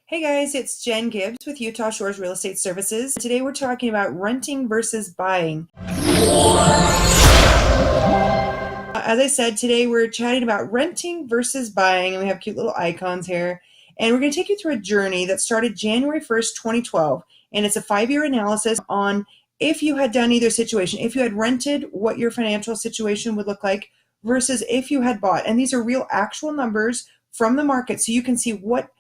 Hey guys, it's Jen Gibbs with Utah Shores Real Estate Services. Today we're talking about renting versus buying. As I said, today we're chatting about renting versus buying, and we have cute little icons here. And we're going to take you through a journey that started January 1st, 2012. And it's a 5-year analysis on if you had done either situation, if you had rented, what your financial situation would look like versus if you had bought. And these are real actual numbers from the market, so you can see what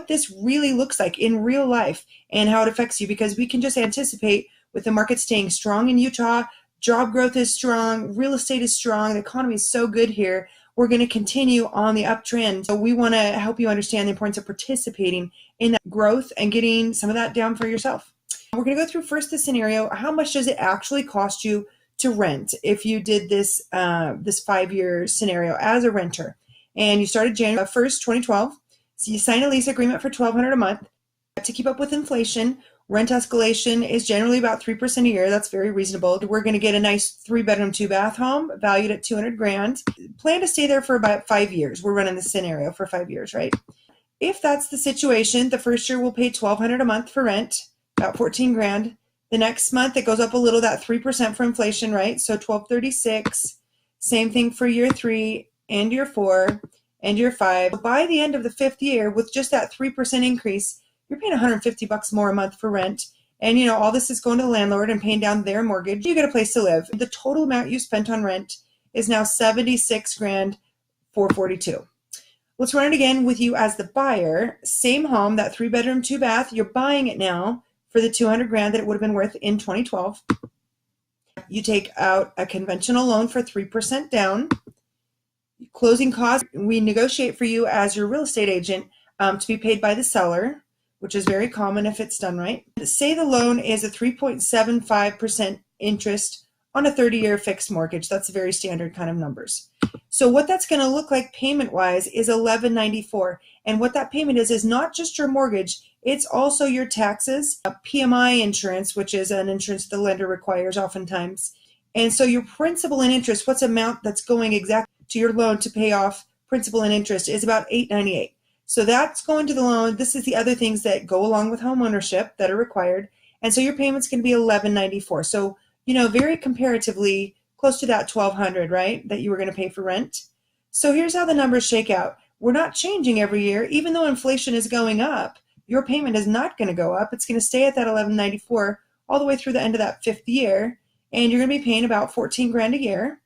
this really looks like in real life and how it affects you, because we can just anticipate with the market staying strong in Utah, job growth is strong, real estate is strong, the economy is so good here, we're going to continue on the uptrend. So we want to help you understand the importance of participating in that growth and getting some of that down for yourself. We're going to go through first the scenario. How much does it actually cost you to rent if you did this 5-year scenario as a renter? And you started January 1st, 2012. So you sign a lease agreement for $1,200 a month. To keep up with inflation, rent escalation is generally about 3% a year. That's very reasonable. We're going to get a nice 3-bedroom, 2-bath home valued at $200,000. Plan to stay there for about 5 years. We're running this scenario for 5 years, right? If that's the situation, the first year we'll pay $1,200 a month for rent, about $14,000. The next month it goes up a little, that 3% for inflation, right? So $1,236. Same thing for year 3 and year 4. And year 5. By the end of the 5th year, with just that 3% increase, you're paying $150 more a month for rent. And all this is going to the landlord and paying down their mortgage. You get a place to live. The total amount you spent on rent is now $76,442. Let's run it again with you as the buyer. Same home, that 3-bedroom, 2-bath. You're buying it now for the $200,000 that it would have been worth in 2012. You take out a conventional loan for 3% down. Closing costs, we negotiate for you as your real estate agent to be paid by the seller, which is very common if it's done right. Say the loan is a 3.75% interest on a 30-year fixed mortgage. That's very standard kind of numbers. So what that's going to look like payment-wise is $1,194. And what that payment is not just your mortgage, it's also your taxes, PMI insurance, which is an insurance the lender requires oftentimes. And so your principal and interest, what's amount that's going exactly to your loan to pay off principal and interest, is about $898. So that's going to the loan. This is the other things that go along with home ownership that are required. And so your payment's going to be $1,194. So, very comparatively close to that $1,200, right, that you were going to pay for rent. So here's how the numbers shake out. We're not changing every year. Even though inflation is going up, your payment is not going to go up. It's going to stay at that $1,194 all the way through the end of that 5th year. And you're going to be paying about $14,000 a year.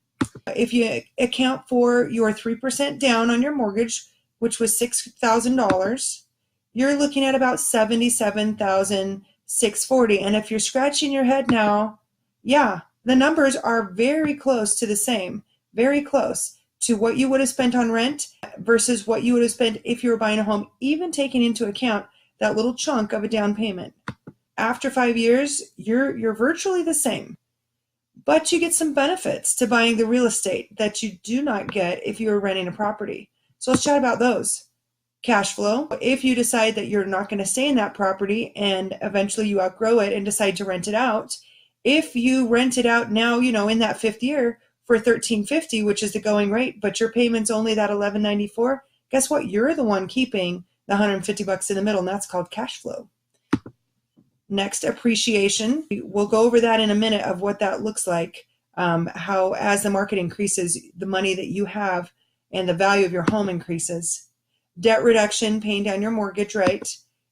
If you account for your 3% down on your mortgage, which was $6,000, you're looking at about $77,640. And if you're scratching your head now, yeah, the numbers are very close to the same, very close to what you would have spent on rent versus what you would have spent if you were buying a home, even taking into account that little chunk of a down payment. After 5 years, you're virtually the same. But you get some benefits to buying the real estate that you do not get if you were renting a property. So let's chat about those. Cash flow. If you decide that you're not going to stay in that property and eventually you outgrow it and decide to rent it out, if you rent it out now, in that 5th year for $1,350, which is the going rate, but your payment's only that $1,194, guess what? You're the one keeping the $150 in the middle, and that's called cash flow. Next, appreciation. We'll go over that in a minute of what that looks like, how as the market increases, the money that you have and the value of your home increases. Debt reduction, paying down your mortgage, right?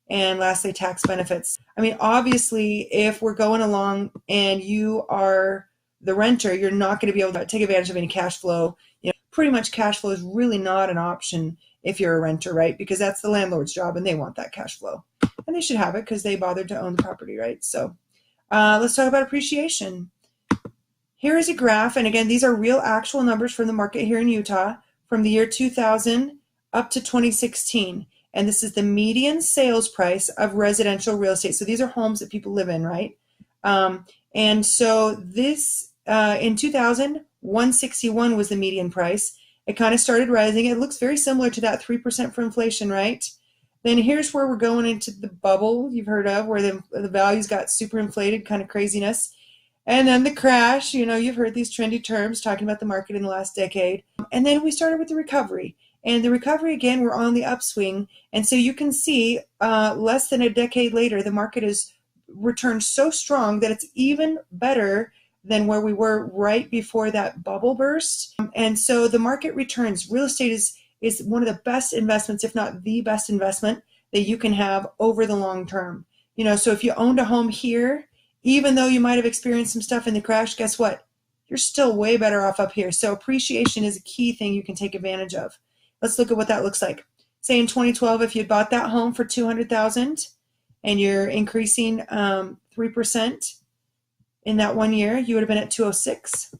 And lastly, tax benefits. Obviously, if we're going along and you are the renter, you're not going to be able to take advantage of any cash flow. Pretty much cash flow is really not an option if you're a renter, right? Because that's the landlord's job and they want that cash flow. And they should have it because they bothered to own the property, right? So let's talk about appreciation. Here is a graph. And again, these are real actual numbers from the market here in Utah from the year 2000 up to 2016. And this is the median sales price of residential real estate. So these are homes that people live in, right? And so this, in 2000, 161 was the median price. It kind of started rising. It looks very similar to that 3% for inflation, right? Then here's where we're going into the bubble you've heard of, where the values got super inflated, kind of craziness. And then the crash, you've heard these trendy terms talking about the market in the last decade. And then we started with the recovery. And the recovery, again, we're on the upswing. And so you can see less than a decade later, the market has returned so strong that it's even better than where we were right before that bubble burst. And so the market returns. Real estate is one of the best investments, if not the best investment that you can have over the long term. So if you owned a home here, even though you might have experienced some stuff in the crash, guess what? You're still way better off up here. So appreciation is a key thing you can take advantage of. Let's look at what that looks like. Say in 2012, if you bought that home for $200,000 and you're increasing 3% in that 1 year, you would have been at 206.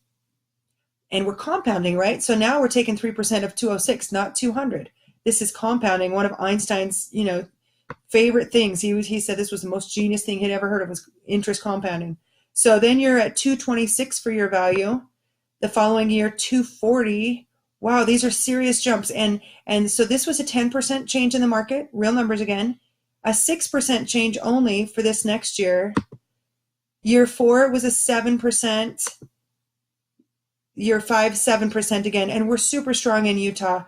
And we're compounding, right? So now we're taking 3% of 206, not 200. This is compounding. One of Einstein's, favorite things. He said this was the most genius thing he'd ever heard of, was interest compounding. So then you're at 226 for your value. The following year, 240. Wow, these are serious jumps. And so this was a 10% change in the market, real numbers again. A 6% change only for this next year. Year 4 was a 7%. Year 5, 7% again. And we're super strong in Utah,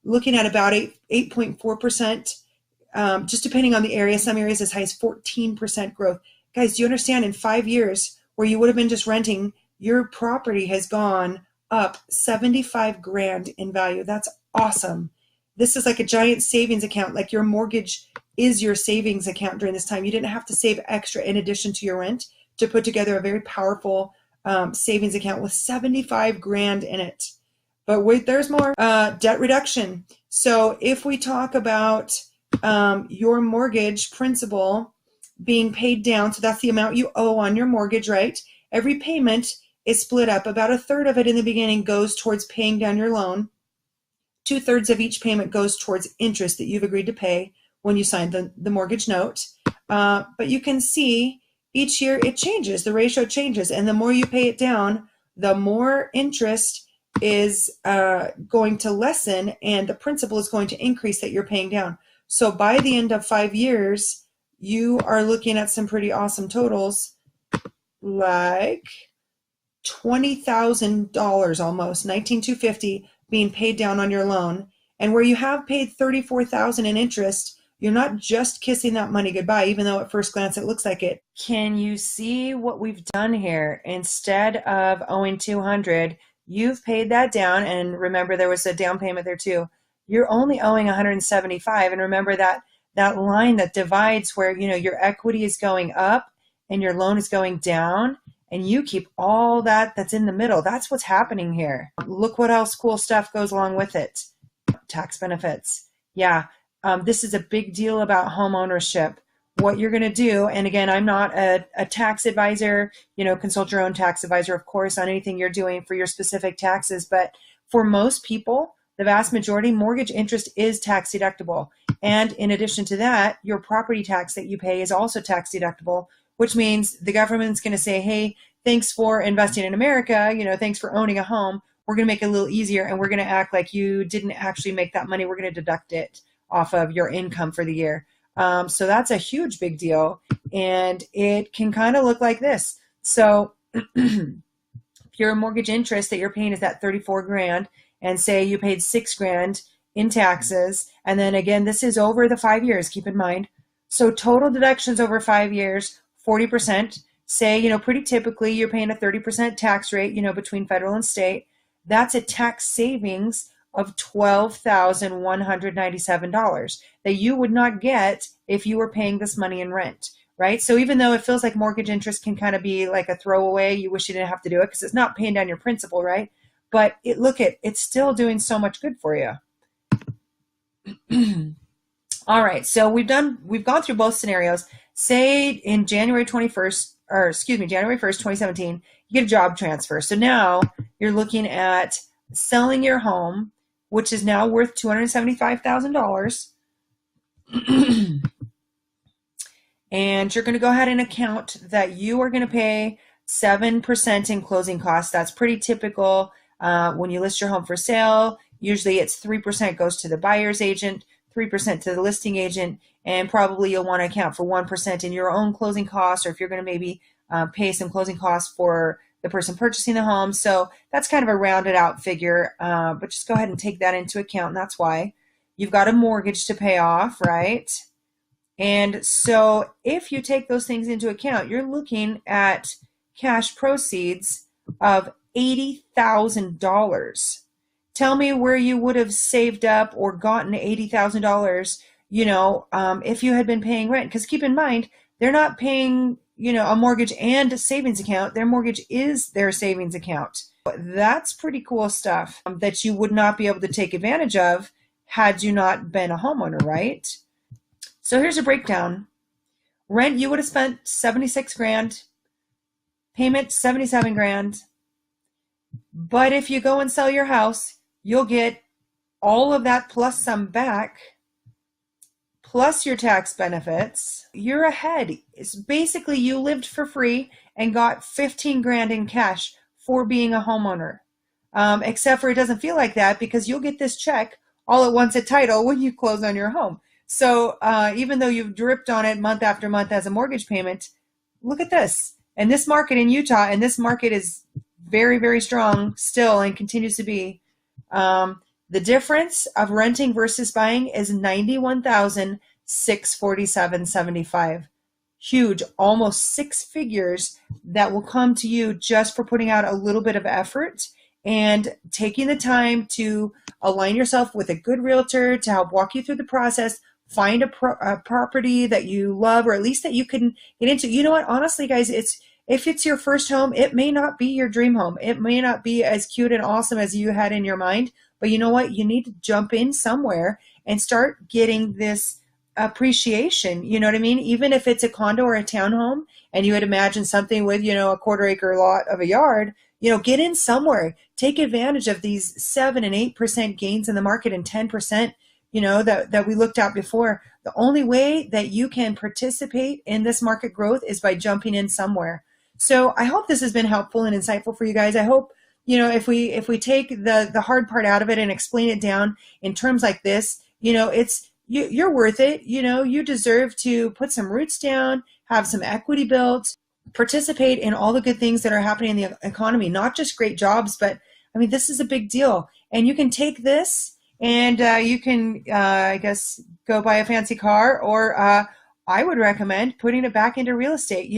looking at about 8.4%. Just depending on the area, some areas as high as 14% growth. Guys, do you understand, in 5 years where you would have been just renting, your property has gone up 75 grand in value. That's awesome. This is like a giant savings account. Like your mortgage is your savings account during this time. You didn't have to save extra in addition to your rent to put together a very powerful savings account with 75 grand in it. But wait, there's more. Debt reduction. So if we talk about your mortgage principal being paid down, so that's the amount you owe on your mortgage, right? Every payment is split up. About a third of it in the beginning goes towards paying down your loan. 2/3 of each payment goes towards interest that you've agreed to pay when you signed the mortgage note. But you can see each year it changes, the ratio changes, and the more you pay it down, the more interest is going to lessen and the principal is going to increase that you're paying down. So by the end of 5 years, you are looking at some pretty awesome totals, like $20,000 almost, $19,250 being paid down on your loan. And where you have paid $34,000 in interest, you're not just kissing that money goodbye, even though at first glance it looks like it. Can you see what we've done here? Instead of owing $200, you've paid that down, and remember there was a down payment there too. You're only owing $175, and remember that line that divides where your equity is going up and your loan is going down, and you keep all that's in the middle. That's what's happening here. Look what else cool stuff goes along with it. Tax benefits. Yeah, this is a big deal about home ownership. What you're going to do, and again, I'm not a tax advisor, consult your own tax advisor, of course, on anything you're doing for your specific taxes. But for most people, the vast majority, mortgage interest is tax deductible. And in addition to that, your property tax that you pay is also tax deductible, which means the government's going to say, hey, thanks for investing in America. Thanks for owning a home. We're going to make it a little easier, and we're going to act like you didn't actually make that money. We're going to deduct it off of your income for the year. So that's a huge big deal. And it can kind of look like this. So if your mortgage interest that you're paying is that 34 grand, and say you paid 6 grand in taxes, and then again, this is over the 5 years, keep in mind. So total deductions over 5 years, 40%. Say, pretty typically you're paying a 30% tax rate, between federal and state. That's a tax savings of $12,197 that you would not get if you were paying this money in rent, right? So even though it feels like mortgage interest can kind of be like a throwaway, you wish you didn't have to do it because it's not paying down your principal, right? But it's still doing so much good for you. All right, so we've gone through both scenarios. Say in January 1st, 2017, you get a job transfer. So now you're looking at selling your home, which is now worth $275,000. And you're going to go ahead and account that you are going to pay 7% in closing costs. That's pretty typical. When you list your home for sale, usually it's 3% goes to the buyer's agent, 3% to the listing agent, and probably you'll want to account for 1% in your own closing costs, or if you're going to maybe pay some closing costs for the person purchasing the home. So that's kind of a rounded out figure, but just go ahead and take that into account. And that's why you've got a mortgage to pay off, right? And so if you take those things into account, you're looking at cash proceeds of $80,000. Tell me where you would have saved up or gotten $80,000, if you had been paying rent. Because keep in mind, they're not paying, a mortgage and a savings account. Their mortgage is their savings account. That's pretty cool stuff that you would not be able to take advantage of had you not been a homeowner, right? So here's a breakdown. Rent, you would have spent 76 grand. Payment, 77 grand. But if you go and sell your house, you'll get all of that plus some back, plus your tax benefits. You're ahead. It's basically you lived for free and got 15 grand in cash for being a homeowner. Except for it doesn't feel like that because you'll get this check all at once at title when you close on your home. So even though you've dripped on it month after month as a mortgage payment, look at this. And this market in Utah, and this market is very, very strong still and continues to be. The difference of renting versus buying is $91,647.75. Huge, almost six figures that will come to you just for putting out a little bit of effort and taking the time to align yourself with a good realtor to help walk you through the process, find a property that you love or at least that you can get into. You know what? Honestly, guys, if it's your first home, it may not be your dream home. It may not be as cute and awesome as you had in your mind, but you know what? You need to jump in somewhere and start getting this appreciation. You know what I mean? Even if it's a condo or a townhome and you would imagine something with, a quarter-acre lot of a yard, get in somewhere. Take advantage of these 7 and 8% gains in the market and 10%, that we looked at before. The only way that you can participate in this market growth is by jumping in somewhere. So I hope this has been helpful and insightful for you guys. I hope, if we take the hard part out of it and explain it down in terms like this, you're worth it. You deserve to put some roots down, have some equity built, participate in all the good things that are happening in the economy, not just great jobs, but I mean, this is a big deal. And you can take this and you can, I guess, go buy a fancy car, or I would recommend putting it back into real estate.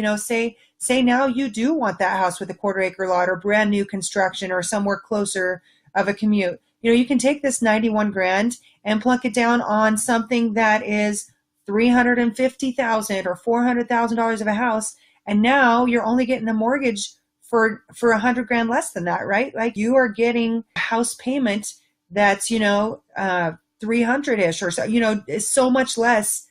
Say now you do want that house with a quarter-acre lot or brand new construction or somewhere closer of a commute. You can take this 91 grand and plunk it down on something that is $350,000 or $400,000 of a house, and now you're only getting a mortgage for 100 grand less than that, right? Like you are getting a house payment that's 300-ish or so. Is so much less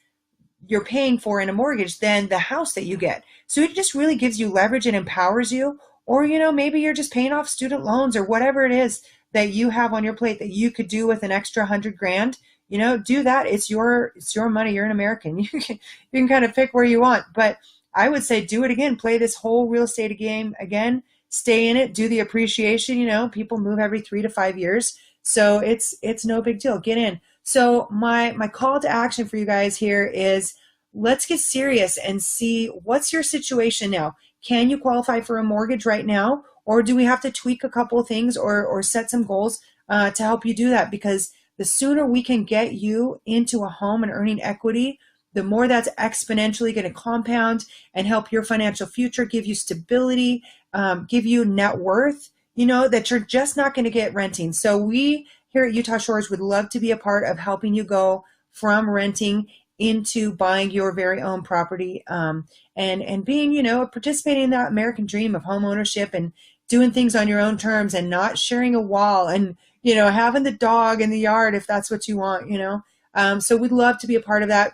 you're paying for in a mortgage than the house that you get. So it just really gives you leverage and empowers you. Or, maybe you're just paying off student loans or whatever it is that you have on your plate that you could do with an extra 100 grand. Do that. It's your money. You're an American. You can kind of pick where you want. But I would say do it again. Play this whole real estate game again. Stay in it. Do the appreciation. People move every 3 to 5 years. So it's no big deal. Get in. So my call to action for you guys here is let's get serious and see what's your situation now. Can you qualify for a mortgage right now? Or do we have to tweak a couple of things or set some goals to help you do that? Because the sooner we can get you into a home and earning equity, the more that's exponentially going to compound and help your financial future, give you stability, give you net worth, that you're just not going to get renting. So we here at Utah Shores would love to be a part of helping you go from renting into buying your very own property and being, participating in that American dream of home ownership and doing things on your own terms and not sharing a wall and, having the dog in the yard if that's what you want, So we'd love to be a part of that.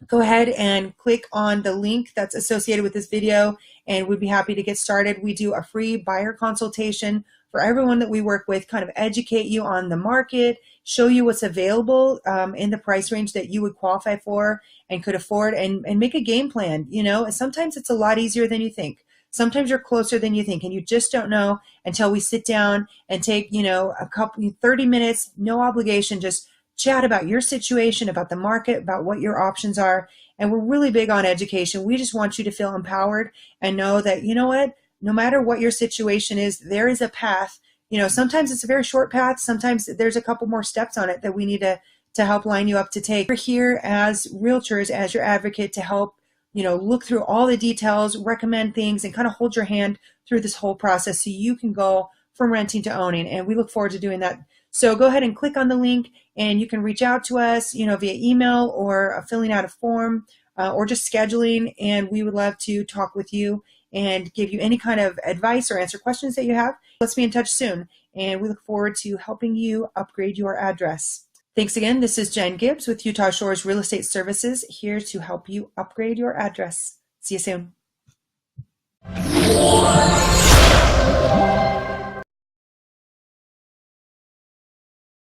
Go ahead and click on the link that's associated with this video and we'd be happy to get started. We do a free buyer consultation for everyone that we work with, kind of educate you on the market, show you what's available in the price range that you would qualify for and could afford, and make a game plan. Sometimes it's a lot easier than you think. Sometimes you're closer than you think, and you just don't know until we sit down and take, a couple 30 minutes, no obligation, just chat about your situation, about the market, about what your options are. And we're really big on education. We just want you to feel empowered and know that, no matter what your situation is, there is a path. Sometimes it's a very short path. Sometimes there's a couple more steps on it that we need to help line you up to take. We're here as realtors, as your advocate, to help, look through all the details, recommend things, and kind of hold your hand through this whole process so you can go from renting to owning. And we look forward to doing that. So go ahead and click on the link, and you can reach out to us, via email or filling out a form or just scheduling. And we would love to talk with you and give you any kind of advice or answer questions that you have. Let's be in touch soon. And we look forward to helping you upgrade your address. Thanks again. This is Jen Gibbs with Utah Shores Real Estate Services, here to help you upgrade your address. See you soon.